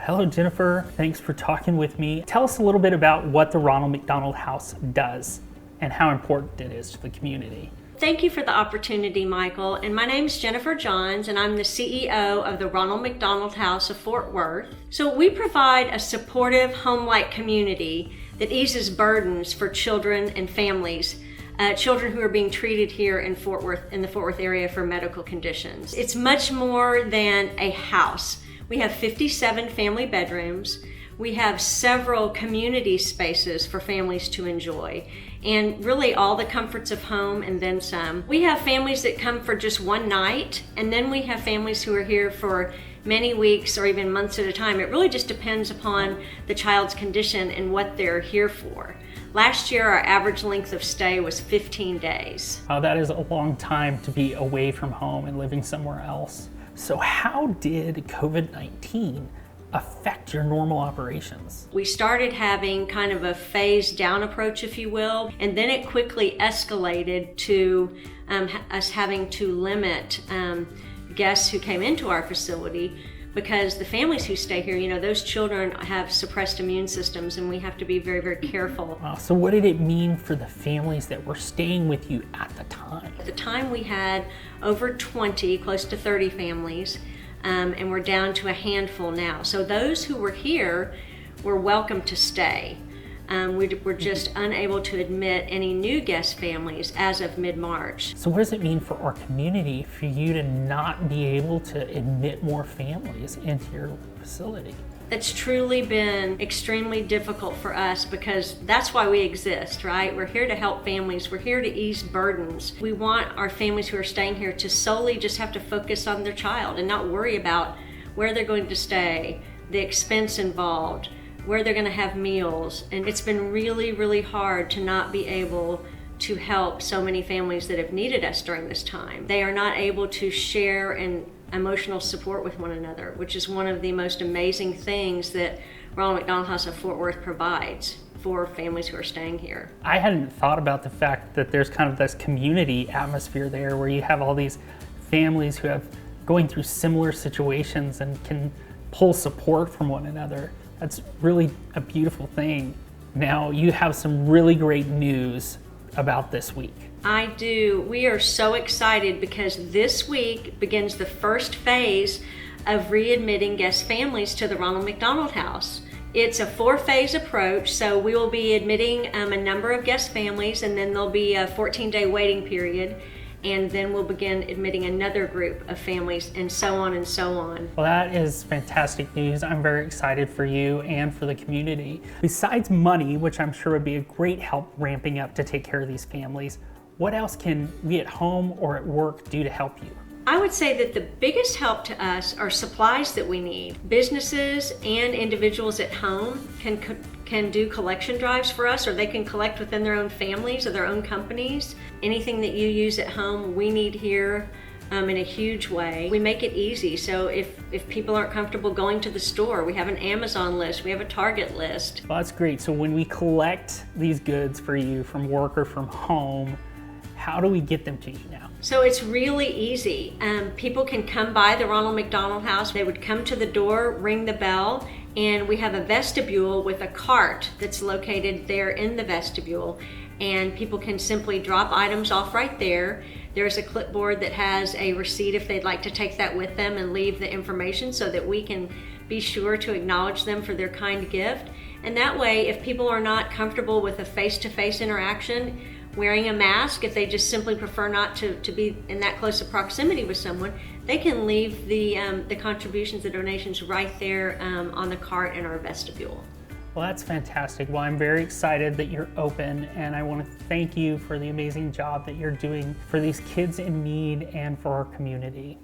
Hello, Jennifer. Thanks for talking with me. Tell us a little bit about what the Ronald McDonald House does and how important it is to the community. Thank you for the opportunity, Michael. And my name is Jennifer Johns, and I'm the CEO of the Ronald McDonald House of Fort Worth. So we provide a supportive, home-like community that eases burdens for children and families. Children who are being treated here in the Fort Worth area for medical conditions. It's much more than a house. We have 57 family bedrooms. We have several community spaces for families to enjoy, and really all the comforts of home and then some. We have families that come for just one night, and then we have families who are here for many weeks or even months at a time. It really just depends upon the child's condition and what they're here for. Last year, our average length of stay was 15 days. That is a long time to be away from home and living somewhere else. So how did COVID-19 affect your normal operations? We started having kind of a phased down approach, if you will, and then it quickly escalated to us having to limit guests who came into our facility, because the families who stay here, those children have suppressed immune systems, and we have to be very, very careful. Wow. So what did it mean for the families that were staying with you at the time? At the time, we had over 20, close to 30 families, and we're down to a handful now. So those who were here were welcome to stay. We're just unable to admit any new guest families as of mid-March. So what does it mean for our community for you to not be able to admit more families into your facility? It's truly been extremely difficult for us, because that's why we exist, right? We're here to help families. We're here to ease burdens. We want our families who are staying here to solely just have to focus on their child and not worry about where they're going to stay, the expense involved, where they're going to have meals. And it's been really, really hard to not be able to help so many families that have needed us during this time. They are not able to share and emotional support with one another, which is one of the most amazing things that Ronald McDonald House of Fort Worth provides for families who are staying here. I hadn't thought about the fact that there's kind of this community atmosphere there where you have all these families who have going through similar situations and can pull support from one another. That's really a beautiful thing. Now, you have some really great news about this week. I do. We are so excited because this week begins the first phase of readmitting guest families to the Ronald McDonald House. It's a 4-phase approach, so we will be admitting a number of guest families, and then there'll be a 14-day waiting period, and then we'll begin admitting another group of families, and so on and so on. Well, that is fantastic news. I'm very excited for you and for the community. Besides money, which I'm sure would be a great help ramping up to take care of these families, what else can we at home or at work do to help you? I would say that the biggest help to us are supplies that we need. Businesses and individuals at home can do collection drives for us, or they can collect within their own families or their own companies. Anything that you use at home, we need here in a huge way. We make it easy, so if people aren't comfortable going to the store, we have an Amazon list, we have a Target list. Well, that's great. So when we collect these goods for you from work or from home, how do we get them to you now? So it's really easy. People can come by the Ronald McDonald House. They would come to the door, ring the bell, and we have a vestibule with a cart that's located there in the vestibule. And people can simply drop items off right there. There's a clipboard that has a receipt if they'd like to take that with them and leave the information so that we can be sure to acknowledge them for their kind gift. And that way, if people are not comfortable with a face-to-face interaction, wearing a mask, if they just simply prefer not to be in that close of proximity with someone, they can leave the contributions, the donations right there on the cart in our vestibule. Well, that's fantastic. Well, I'm very excited that you're open, and I want to thank you for the amazing job that you're doing for these kids in need and for our community.